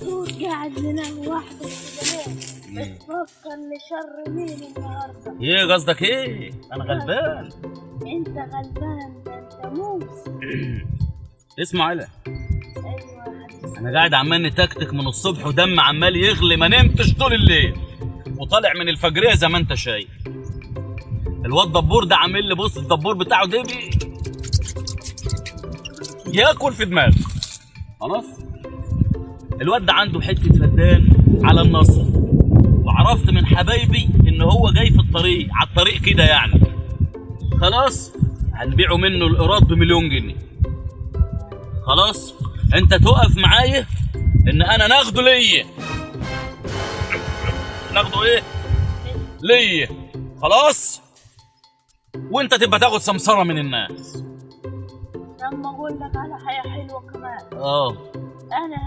المفروض قاعد منام وحدك كده ليه؟ بتفكر لشر مين النهارده؟ ايه قصدك ايه؟ انا غلبان. انت غلبان، ده انت موس. اسمع على، ايوه يا حبيبي. انا قاعد عمال نتكتك من الصبح ودم عمال يغلي، ما نمتش طول الليل وطالع من الفجريه زي ما انت شايف. الواد دبور ده عامل لي، بص الدبور بتاعه ده ياكل في دماغه. خلاص الواد ده عنده حته فدان على النصر، وعرفت من حبايبي ان هو جاي في الطريق، على الطريق كده يعني. خلاص هنبيعه منه الايراد ب1,000,000 جنيه. خلاص انت تقف معايا ان انا ناخده ليا. ناخده ايه؟ ليا. خلاص وانت تبقى تاخد سمسره من الناس. لما اقول لك على حاجه حلوه كمان. اه انا